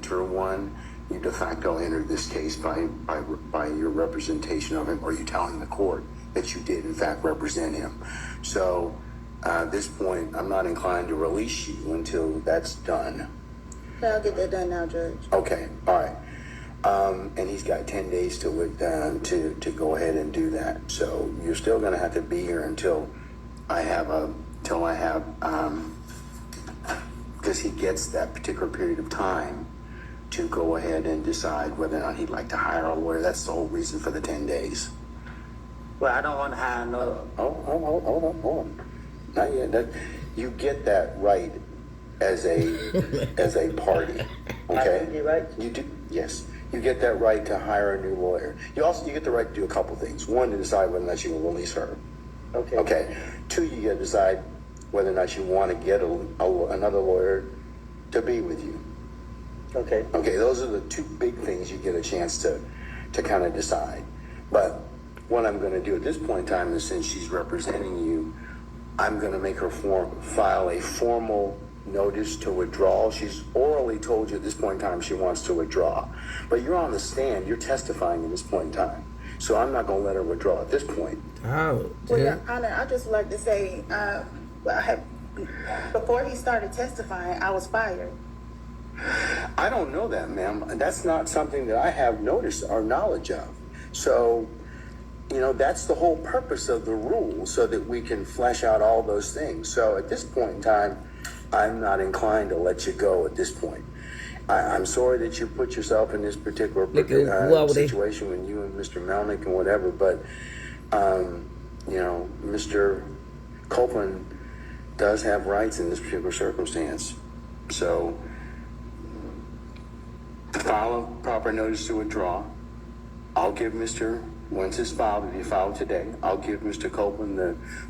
enter one, you de facto entered this case by your representation of him, or you telling the court that you did in fact represent him. So at this point, I'm not inclined to release you until that's done. Okay, I'll get that done now, Judge. Okay, all right. And he's got 10 days to go ahead and do that. So you're still going to have to be here until because he gets that particular period of time to go ahead and decide whether or not he'd like to hire a lawyer. That's the whole reason for the 10 days. Well, I don't want to hire no. Hold on. Not yet. You get that right as a party. Okay? You right? You do. Yes. You get that right to hire a new lawyer. You get the right to do a couple things. One, to decide whether or not you will release her. Okay. Okay. Two, you get to decide whether or not you want to get another lawyer to be with you. Okay. Okay. Those are the two big things you get a chance to kind of decide. But what I'm going to do at this point in time is, since she's representing you, I'm going to make her file a formal notice to withdraw. She's orally told you at this point in time she wants to withdraw. But you're on the stand. You're testifying at this point in time. So I'm not going to let her withdraw at this point. Oh, well, Your Honor, I just would like to say, before he started testifying, I was fired. I don't know that, ma'am. That's not something that I have notice or knowledge of. So, that's the whole purpose of the rule, so that we can flesh out all those things. So at this point in time, I'm not inclined to let you go at this point. I'm sorry that you put yourself in this particular situation with you and Mr. Melnick and whatever, but, Mr. Copeland does have rights in this particular circumstance. So file a proper notice to withdraw. I'll give once it's filed, if you file today, I'll give Mr. Copeland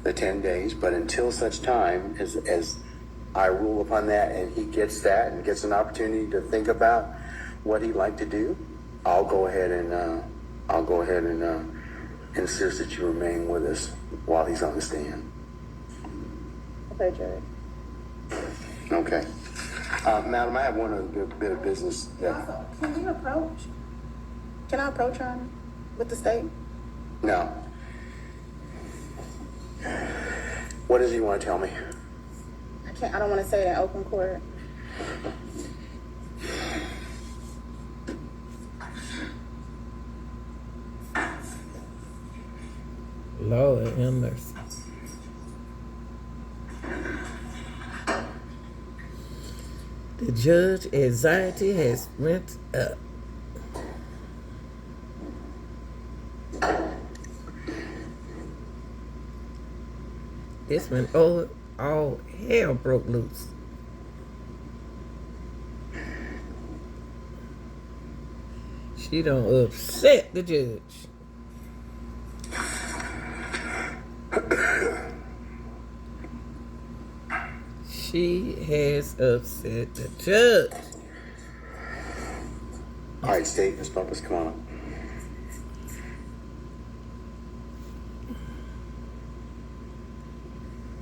the 10 days, but until such time as I rule upon that and he gets that and gets an opportunity to think about what he'd like to do, I'll go ahead and insist that you remain with us while he's on the stand. Okay, Judge. Okay. Madam, I have one other bit of business. Also, can I approach Your Honor with the state? No. What does he want to tell me? I don't want to say it in open court. Lord have mercy. The judge anxiety has went up. It's when all hell broke loose. She done upset the judge. She has upset the judge. All right, State, Ms. Bumpus, come on up.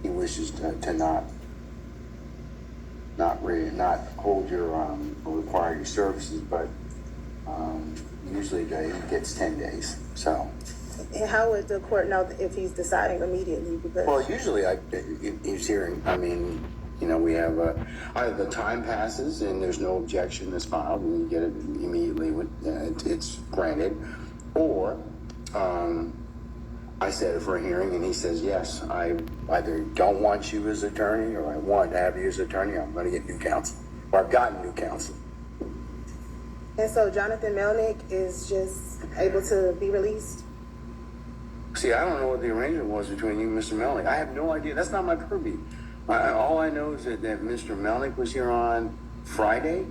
He wishes to not hold your or require your services, but usually he gets 10 days. So. And how would the court know if he's deciding immediately? Because Well, usually he's hearing. I mean, we have either the time passes and there's no objection that's filed, and you get it immediately when it's granted, or I set it for a hearing and he says, yes, I either don't want you as attorney or I want to have you as attorney. I'm going to get new counsel, or I've gotten new counsel. And so Jonathan Melnick is just able to be released? See, I don't know what the arrangement was between you and Mr. Melnick. I have no idea. That's not my purview. All I know is that Mr. Melnick was here on Friday.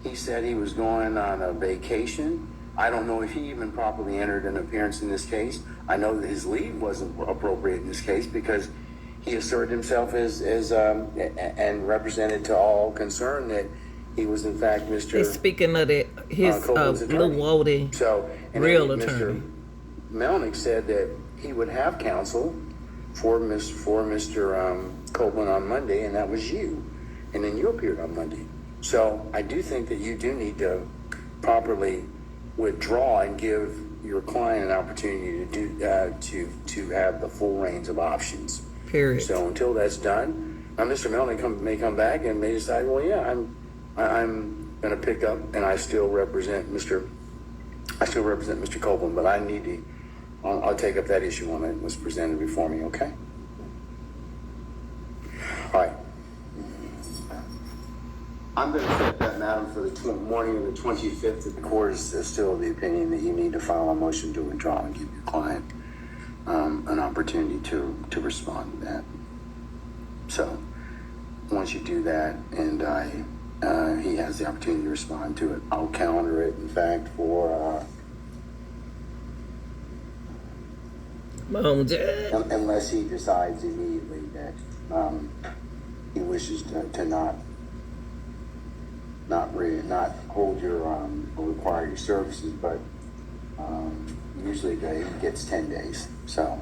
He said he was going on a vacation. I don't know if he even properly entered an appearance in this case. I know that his leave wasn't appropriate in this case because he asserted himself as and represented to all concerned that he was in fact Mr. Speaking of that, his Blue Woody real attorney. Mr. Melnick said that he would have counsel for Mr. Copeland on Monday, and that was you. And then you appeared on Monday. So I do think that you do need to properly withdraw and give your client an opportunity to do to have the full range of options. Period. So until that's done, now Mr. Melton may come back and may decide, well, yeah, I'm going to pick up, and I still represent Mr. Copeland, but I need to. I'll take up that issue when it was presented before me. Okay. All right. I'm going to set that, madam, for the morning of the 25th. If the court is still of the opinion that you need to file a motion to withdraw and give your client an opportunity to respond to that. So once you do that, and he has the opportunity to respond to it, I'll calendar it, in fact, for unless he decides immediately that he wishes to not hold your or require your services, but usually he gets 10 days. So,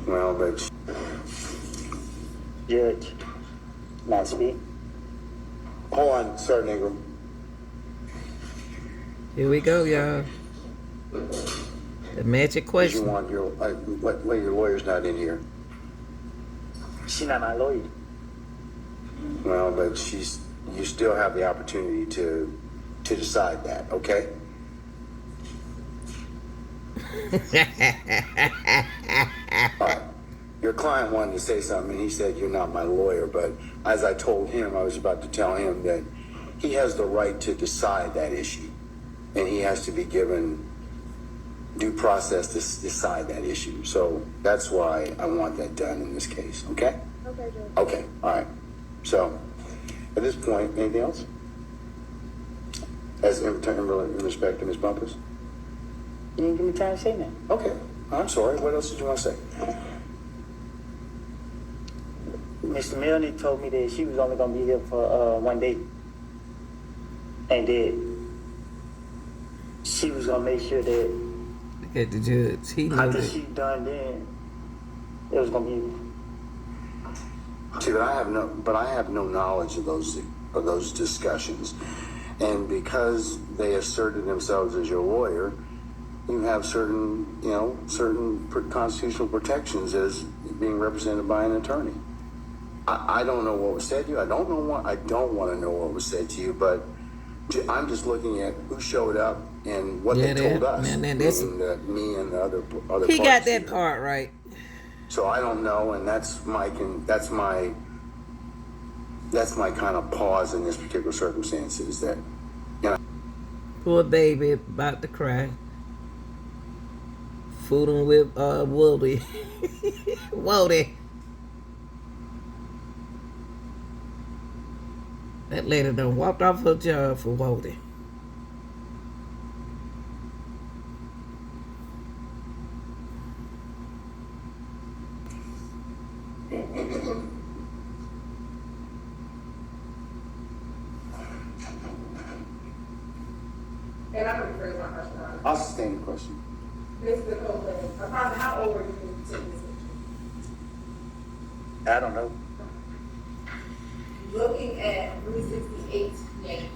well, but Judge, not speak. Hold on, Sir Ingram. Here we go, y'all. The magic You question. want your your lawyer's not in here. She not my lawyer. Well, but you still have the opportunity to decide that, okay? All right. Your client wanted to say something, and he said, you're not my lawyer, but as I told him, I was about to tell him that he has the right to decide that issue, and he has to be given due process to decide that issue. So that's why I want that done in this case, okay? Okay, Judge. Okay, all right. So, at this point, anything else? As in respect to Ms. Bumpus? You didn't give me time to say that. Okay, I'm sorry. What else did you want to say? Mr. Milne told me that she was only going to be here for 1 day. And that she was going to make sure that Look at the judge. He knows after it. she done then, it was going to be... See, but I have no knowledge of those discussions, and because they asserted themselves as your lawyer, you have certain constitutional protections as being represented by an attorney. I don't know what was said to you. I don't want to know what was said to you, but I'm just looking at who showed up and what they told us. Man, that's, me and the other he got parties that here. part right. So I don't know, and that's my kind of pause in this particular circumstance is that, Poor baby about to cry. Fooling with Woody. Woody. That lady done walked off her job for Woody. And I'm going to rephrase my question. I'll sustain the question. Mr. Copeland, approximately how old were you when you took this picture? I don't know. Looking at 368 Yankee.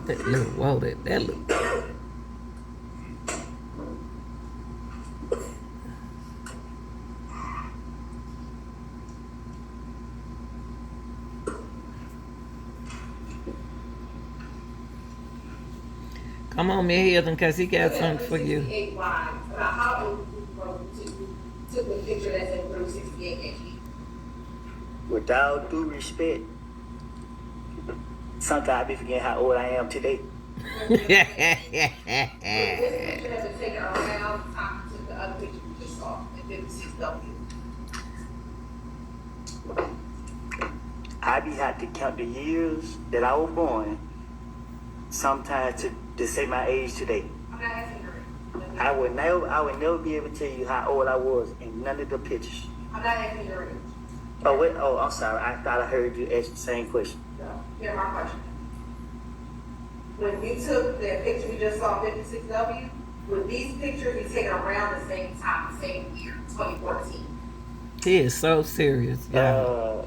That little Woody. That little. Come on, Miss Hilton, because he got something for you. 368 wide. About how old were you took the picture that's in 368 Yankee? With all due respect, sometimes I be forgetting how old I am today. This picture has been taken around the time you took the other picture you just saw at 56W. I be had to count the years that I was born, sometimes to say my age today. I'm not asking your age. I would never be able to tell you how old I was in none of the pictures. I'm not asking your age. Oh wait, oh I'm sorry. I thought I heard you ask the same question. No, hear my question. when you took that picture we just saw, 56W, with these pictures, you taken around the same time, the same year, 2014. He is so serious. Yeah.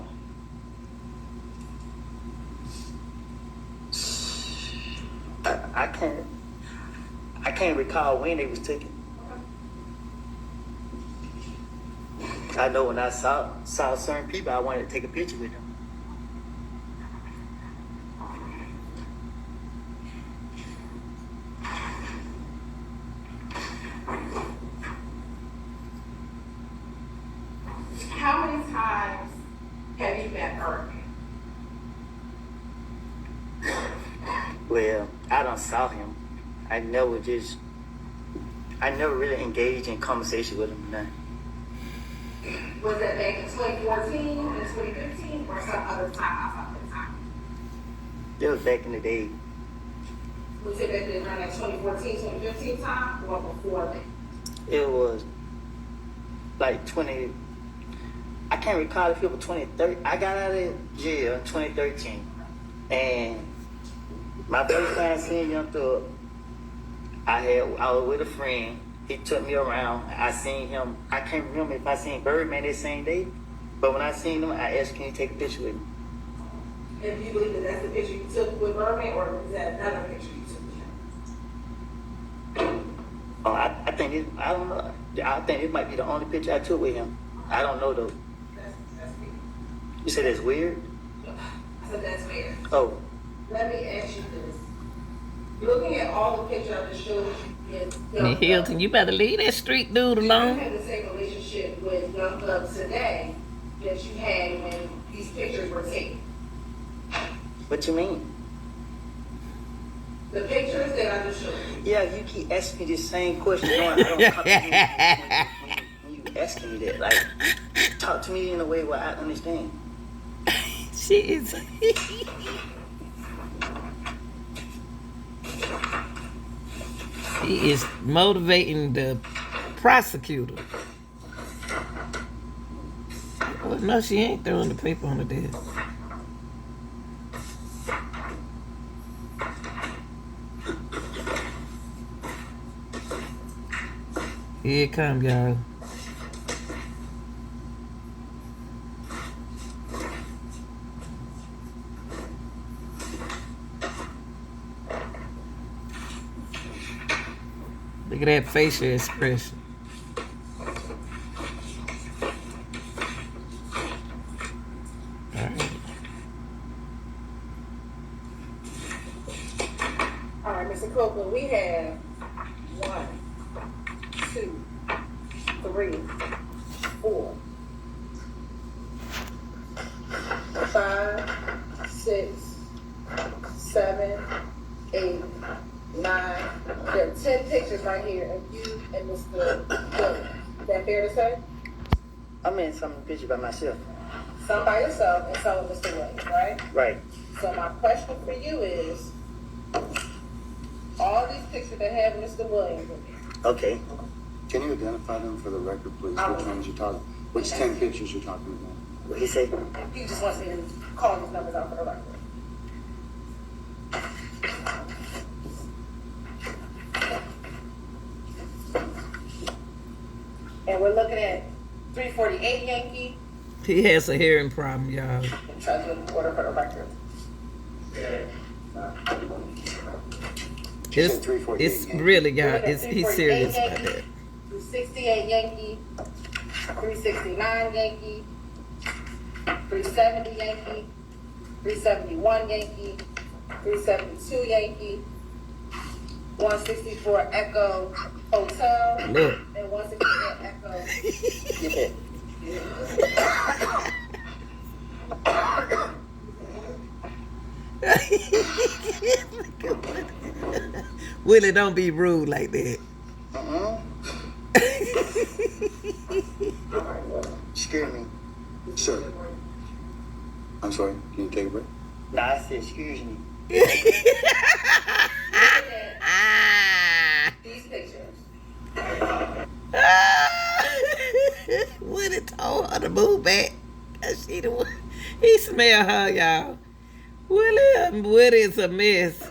I can't recall when they was taken. I know when I saw certain people, I wanted to take a picture with them. How many times have you met Birdman? Well, I done saw him. I never really engaged in conversation with him. Nothing. Was that back in 2014 and 2015 or some other time outside that time? It was back in the day. Was it back in around that 2014, 2015 time or before that? It was like 20. I can't recall if it was 2013. I got out of jail in 2013, and my first time seeing Young Thug, I was with a friend. He took me around. I seen him. I can't remember if I seen Birdman that same day, but when I seen him, I asked, "Can you take a picture with me?" And do you believe that that's the picture you took with Birdman, or is that another picture you took with him? Oh, I think it. I don't know. I think it might be the only picture I took with him. I don't know though. That's weird. You said that's weird? I said that's weird. Oh, Let me ask you this. Looking at all the pictures I just showed you, And Hilton, you better leave that street dude you alone. have the same relationship with Young Thug today that you had when these pictures were taken. what you mean? The pictures that I just showed you. Yeah, you keep asking me the same question. No, I don't comprehend when you asking me that. Like, talk to me in a way where I understand. She is. He is motivating the prosecutor. Well, no, she ain't throwing the paper on the desk. Here it come, y'all. Look at that facial expression. All right, Mr. Copeland, we have 1, 2, 3, 4, 5, 6, 7, 8, 9. There are 10 pictures right here of you and Mr. Williams. Is that fair to say? I'm in some picture by myself. Some by yourself and some with Mr. Williams, right? Right. So my question for you is, all these pictures that have Mr. Williams in it, Okay. Can you identify them for the record, please? I Which will. ones you're talking? Which 10 pictures you're talking about? What he say? he just wants me to call these numbers out for the record. And we're looking at 348 Yankee. He has a hearing problem, y'all. Try to do order for the record. It's, 348 it's Yankee. really, y'all. It's, he's 348 serious about Yankee, that. 368 Yankee, 369 Yankee, 370 Yankee, 371 Yankee, 372 Yankee, 164 Echo Hotel, Look. and 164 Echo. Willie, don't be rude like that. Excuse me. Sir. I'm sorry, can you take a break? Nah, I said excuse me. These pictures. Willie told her to move back. 'Cause she the one. He smell her, y'all. Willie is a mess.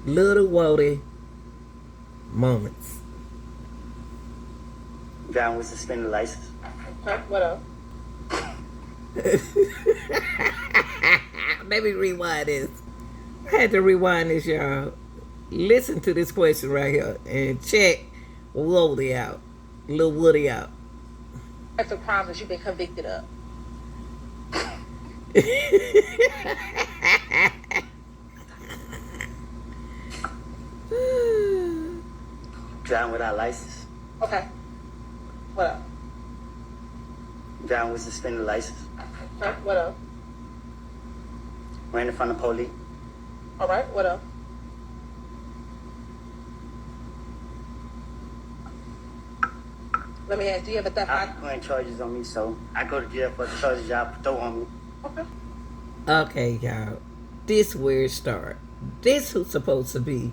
little Wody moments. Driving with suspended license. Okay, what else? Let me rewind this. I had to rewind this, y'all. Listen to this question right here and check Woody out. Little Woody out. Types of crimes that you've been convicted of. Driving without license. Okay. What else? Driving with suspended license. Okay, what else? Ran in front of police. All right, what else? Let me ask, do you have a theft? I'm putting charges on me, so I go to jail for the charges y'all throw on me. Okay. Okay, y'all. This where it start. This who's supposed to be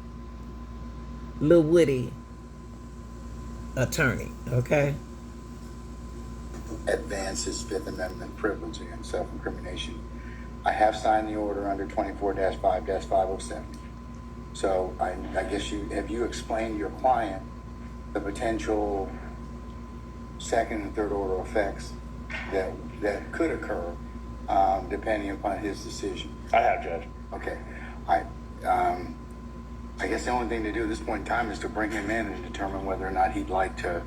Lil Woody attorney, okay? Advances Fifth Amendment privilege against self-incrimination. I have signed the order under 24-5-507. So I guess have you explained to your client the potential second and third order effects that could occur depending upon his decision? I have, Judge. Okay. I guess the only thing to do at this point in time is to bring him in and determine whether or not he would like to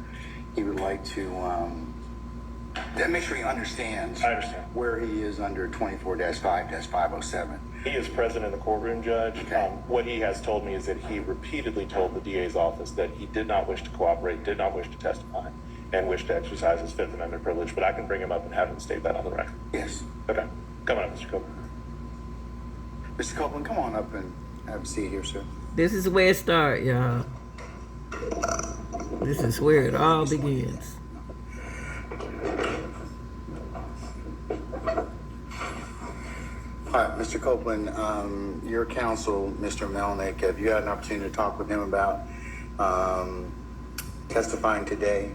make sure he understands. I understand. Where he is under 24-5-507. He is present in the courtroom, Judge. Okay. What he has told me is that he repeatedly told the DA's office that he did not wish to cooperate, did not wish to testify, and wished to exercise his Fifth Amendment privilege. But I can bring him up and have him state that on the record. Yes. Okay. Come on up, Mr. Copeland. Mr. Copeland, come on up and have a seat here, sir. This is where it start, y'all. This is where it all begins. All right, Mr. Copeland, your counsel, Mr. Melnick, have you had an opportunity to talk with him about testifying today?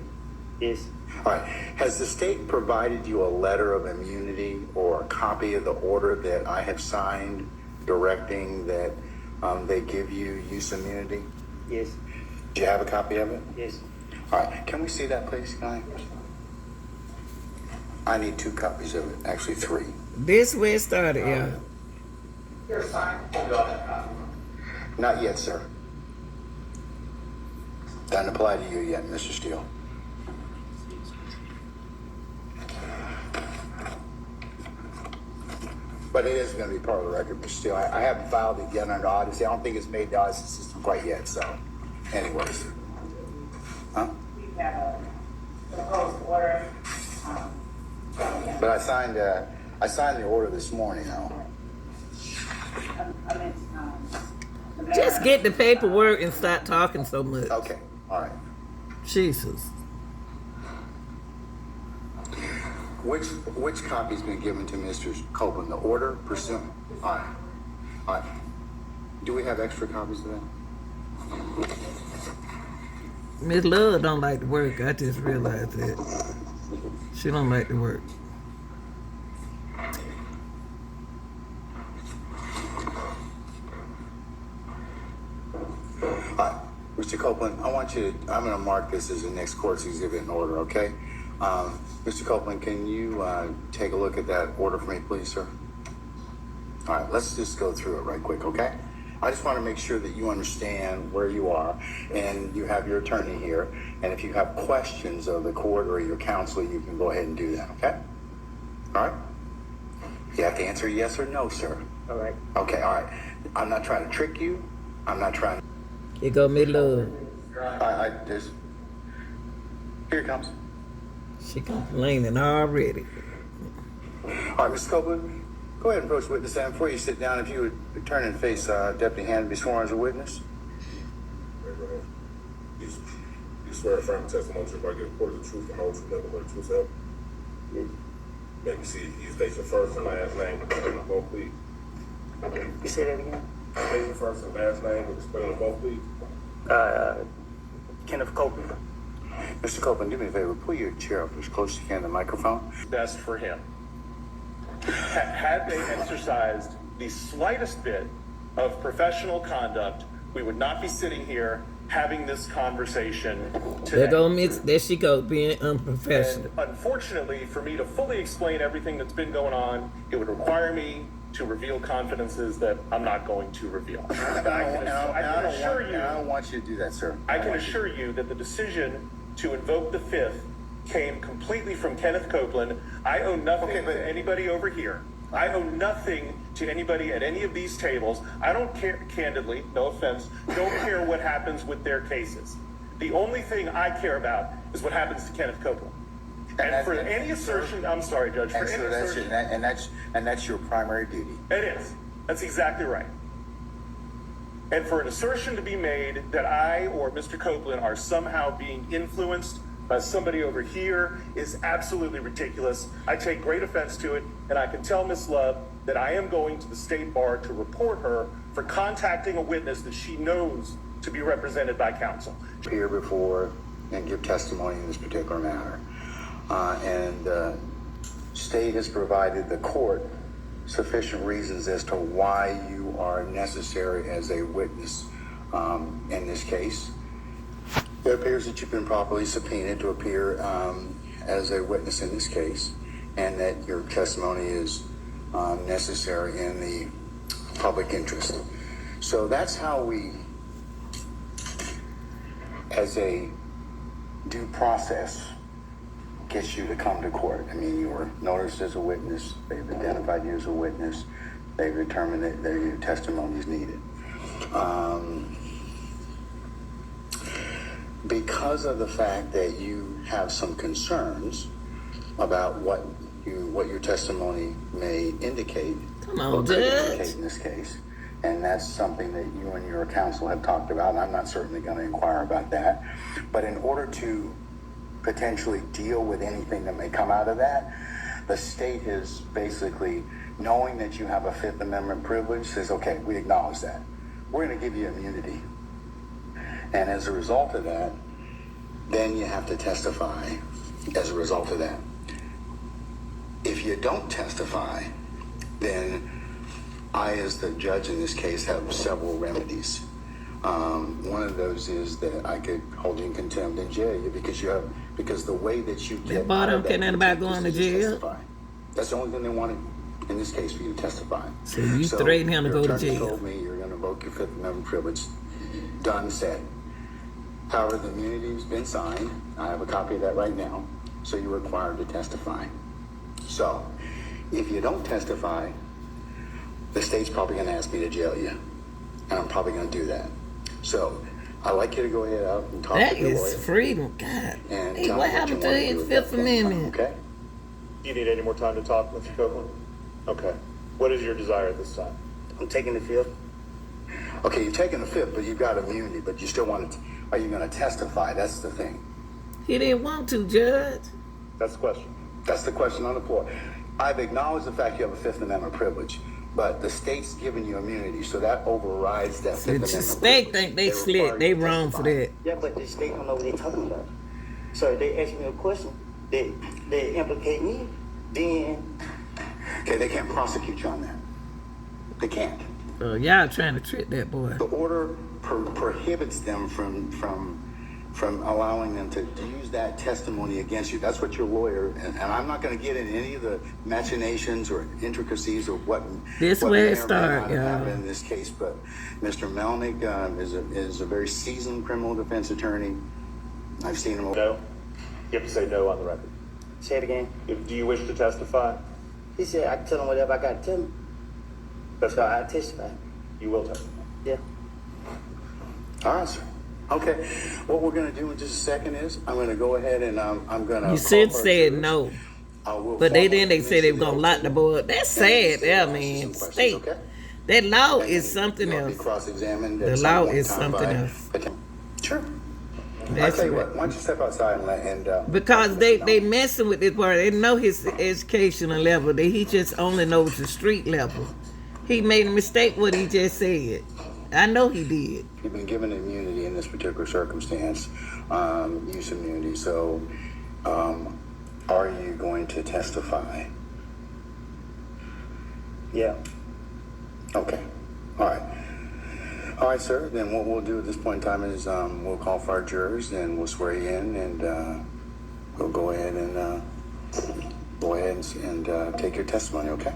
Yes. All right. Has the state provided you a letter of immunity or a copy of the order that I have signed directing that they give you use immunity? Yes. Do you have a copy of it? Yes. All right. Can we see that, please, guy? I need 2 copies of it. Actually, 3. This where it started, y'all. You're fine. Not yet, sir. Doesn't apply to you yet, Mr. Steele. But it is going to be part of the record, Mr. Steele. I haven't filed it yet under Odyssey. I don't think it's made the Odyssey system quite yet, so. Anyways. Huh? We have a proposed order. But I signed the order this morning, though. Just get the paperwork and stop talking so much. Okay. All right. Jesus. Which copy's been given to Mr. Copeland? The order pursuant? All right. All right. Do we have extra copies of that? Miss Love don't like to work. I just realized that. She don't like to work. All right. Mr. Copeland, I'm going to mark this as the next court's exhibit in order, okay? Mr. Copeland, can you take a look at that order for me, please, sir? All right, let's just go through it right quick, okay? I just want to make sure that you understand where you are, and you have your attorney here, and if you have questions of the court or your counsel, you can go ahead and do that, okay? All right? You have to answer yes or no, sir. All right. Okay, all right. I'm not trying to trick you. I'm not trying to... Here go Miss Love. Here it comes. She complaining already. All right, Mr. Copeland, go ahead and approach the witness stand. Before you sit down, if you would turn and face Deputy Hand and be sworn as a witness. You swear affirm testimony to give report the truth and whole truth, nothing but the truth, sir? Let me see. You state your first and last name with the spelling of both, please. You say that again? State your first and last name with the spelling of both, please. Kenneth Copeland. Mr. Copeland, do me a favor. Pull your chair up as close as you can to the microphone. Best for him. Had they exercised the slightest bit of professional conduct we would not be sitting here having this conversation There go today. Miss. There she go, being And unprofessional. unfortunately, for me to fully explain everything that's been going on, it would require me to reveal confidences that I'm not going to reveal. I can assure you, I don't want you to do that, sir. I can assure you that the decision to invoke the fifth came completely from Kenneth Copeland. I owe nothing to anybody over here. I owe nothing to anybody at any of these tables. I don't care, candidly, no offense, don't care what happens with their cases. The only thing I care about is what happens to Kenneth Copeland. And for any assertion, I'm sorry, Judge, for And any so assertion. that's your primary duty. It is. That's exactly right. And for an assertion to be made that I or Mr. Copeland are somehow being influenced by somebody over here is absolutely ridiculous. I take great offense to it, and I can tell Ms. Love that I am going to the state bar to report her for contacting a witness that she knows to be represented by counsel. Appear before and give testimony in this particular matter. And state has provided the court sufficient reasons as to why you are necessary as a witness in this case. It appears that you've been properly subpoenaed to appear as a witness in this case, and that your testimony is necessary in the public interest. So that's how we, as a due process, gets you to come to court. I mean, you were noticed as a witness, they've identified you as a witness, they've determined that your testimony is needed. Because of the fact that you have some concerns about what your testimony may indicate, Come or on, could Judge. indicate in this case, and that's something that you and your counsel have talked about, and I'm not certainly going to inquire about that. But in order to potentially deal with anything that may come out of that, the state is basically, knowing that you have a Fifth Amendment privilege, says, okay, we acknowledge that. We're going to give you immunity. And as a result of that, then you have to testify as a result of that. If you don't testify, then I, as the judge in this case, have several remedies. One of those is that I could hold you in contempt and jail you because the way that you get boy out don't of that care nothing about contempt going is to just jail. testify. That's the only thing they wanted in this case for you to testify. So you threaten him to your go to attorney jail. told me you're going to invoke your Fifth Amendment privilege. Done, said. However, the immunity has been signed. I have a copy of that right now. So you're required to testify. So, if you don't testify, the state's probably going to ask me to jail you. And I'm probably going to do that. So, I'd like you to go ahead out and talk That to your is lawyer. freedom. God. And Hey, tell what me happened you to wanna do his at that Fifth point in time, Amendment? Okay? Do you need any more time to talk, Mr. Copeland? Okay. What is your desire at this time? I'm taking the fifth. Okay, you've taken the Fifth, but you've got immunity, but you still want to, are you going to testify? That's the thing. He didn't want to, Judge. That's the question. That's the question on the floor. I've acknowledged the fact you have a Fifth Amendment privilege, but the state's giving you immunity, so that overrides that Fifth The Amendment state privilege. think they require slick. you They to wrong for testify. that. Yeah, but the state don't know what they're talking about. So if they ask me a question, they implicate me, then Okay, they can't prosecute you on that. They can't. Y'all trying to trick that boy. The order prohibits them from allowing them to use that testimony against you. That's what your lawyer, and I'm not going to get into any of the machinations or intricacies of what This what where may it or may start, not have happened y'all. in this case. But Mr. Melnick is a very seasoned criminal defense attorney. I've seen him. No? You have to say no on the record. say it again. Do you wish to testify? He said I can tell him whatever I got to tell him. That's So I fine. testify. You will testify. Yeah. All right, sir. Okay. What we're going to do in just a second is I'm going to go ahead and I'm going to. You should say no. But they didn't. They said they were gonna lock the boy up. That's sad. Yeah, man. State. Okay. That law is something You'll be else. cross-examined. The at some law point in is time something by- else. Sure. I'll That's tell you right. what. Why don't you step outside and Because they messing with this boy. They know his educational level. He just only knows the street level. He made a mistake what he just said. I know he did. You've been given immunity in this particular circumstance, use immunity. So, are you going to testify? Yeah. Okay. All right. All right, sir. Then what we'll do at this point in time is we'll call for our jurors and we'll swear you in, and we'll go ahead and take your testimony. Okay?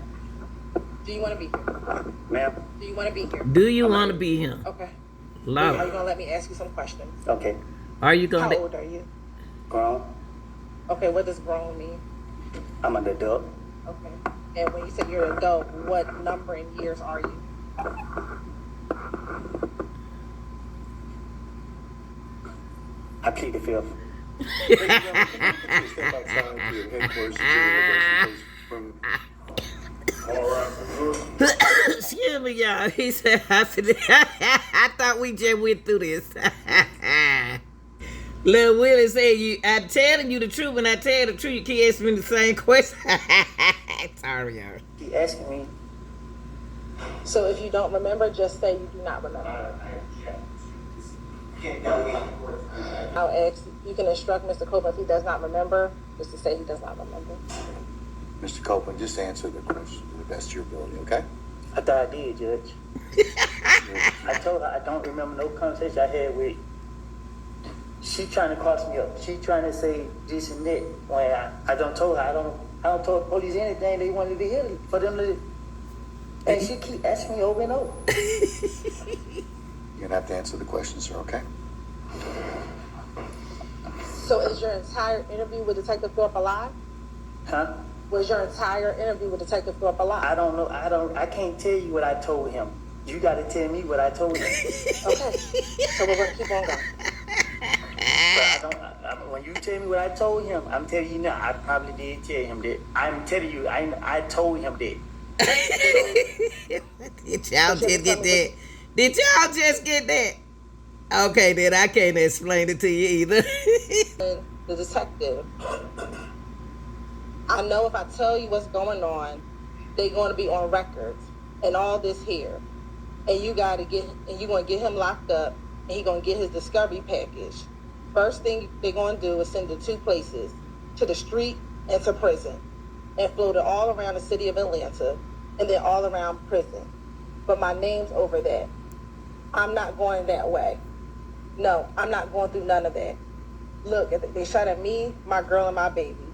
Do you want to be here? Ma'am? Do you want to be here? Do you want to be here? Okay. Are you Lord. gonna let me ask you some questions? Okay. Are you How going to? old are you? Grown. Okay, what does grown mean? I'm an adult. Okay. And when you said you're an adult, what number in years are you? I plead the fifth. Step outside to your headquarters, from All right, from good. Excuse me, y'all. He said, I thought we just went through this. Lil Willie said, I'm telling you the truth. When I tell the truth, you keep asking me the same question. Sorry, y'all. He asking me. So if you don't remember, just say you do not remember. I'll ask, you can instruct Mr. Copeland if he does not remember, just to say he does not remember. Mr. Copeland, just answer the question to the best of your ability, okay? I thought I did, Judge. I told her I don't remember no conversation I had with. She trying to cross me up. She trying to say this and that. When I don't told her I don't tell the police anything they wanted to hear for them to. And she keep asking me over and over. You're gonna have to answer the question, sir, okay? So is your entire interview with Detective Thorpe a lie? Huh? Was your entire interview with Detective Thorpe a lie? I don't know. I can't tell you what I told him. You got to tell me what I told him. Okay. So we're gonna keep on going. But when you tell me what I told him, I'm telling you now, I probably did tell him that. I'm telling you, I told him that. Did y'all just get that? Did y'all just get that? Okay, then I can't explain it to you either. The detective, I know if I tell you what's going on, they're going to be on record and all this here, and you're going to get him locked up, and he's going to get his discovery package. First thing they're going to do is send him to 2 places, to the street and to prison, and float it all around the city of Atlanta, and then all around prison. But my name's over that. I'm not going that way. No, I'm not going through none of that. Look, they shot at me, my girl, and my baby.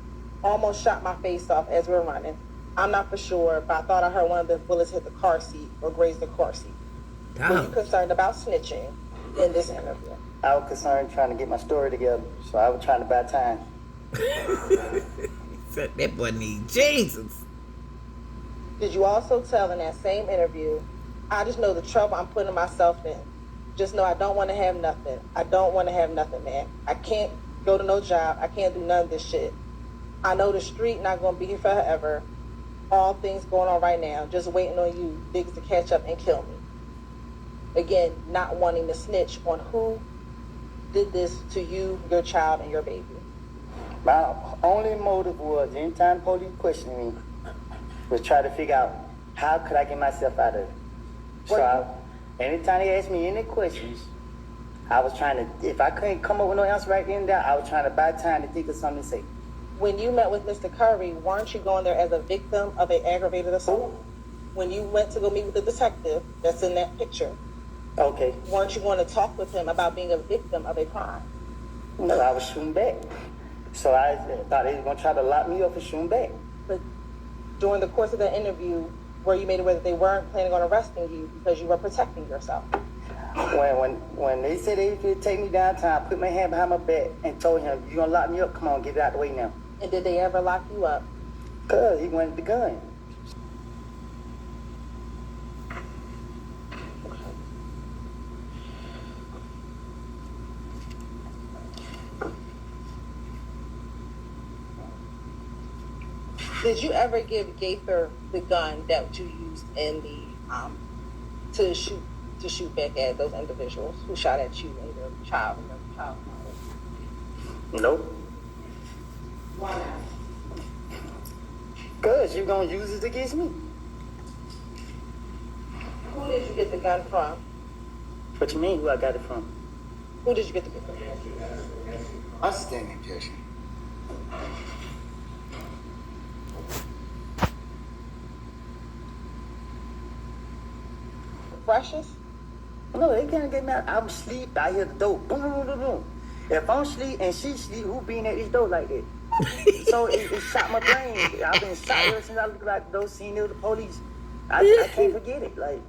Almost shot my face off as we're running. I'm not for sure, but I thought I heard one of the bullets hit the car seat or graze the car seat. Were you concerned about snitching in this interview? I was concerned trying to get my story together, so I was trying to buy time. That boy need Jesus. Did you also tell in that same interview, I just know the trouble I'm putting myself in. Just know I don't want to have nothing. I don't want to have nothing, man. I can't go to no job. I can't do none of this shit. I know the street not going to be here forever. All things going on right now. Just waiting on you niggas to catch up and kill me. Again, not wanting to snitch on who did this to you, your child, and your baby. My only motive was, anytime police questioned me, was try to figure out how could I get myself out of it. So anytime they asked me any questions, I was trying to, if I couldn't come up with no answer right then and there, I was trying to buy time to think of something to say. When you met with Mr. Curry, weren't you going there as a victim of an aggravated assault? When you went to go meet with the detective that's in that picture, Okay. weren't you going to talk with him about being a victim of a crime? No, I was shooting back. So I thought they were going to try to lock me up for shooting back. But during the course of the interview, where you made aware that they weren't planning on arresting you because you were protecting yourself. When they said they could take me downtown, I put my hand behind my back and told him, "You gonna lock me up? Come on, get it out the way now." And did they ever lock you up? Cause he wanted the gun. Did you ever give Gaither the gun that you used in the to shoot back at those individuals who shot at you and your child? Nope. Why not? Cause you gonna use it against me. Who did you get the gun from? What you mean? Who I got it from? Who did you get the gun from? Outstanding, Judge. Precious? No, they can't get mad. I'm asleep. I hear the door. Boom, boom, boom, boom, boom. If I'm asleep and she sleep, who being at this door like that? So it shot my brain. I've been shot ever since I looked like those seen the police. I can't forget it. Like,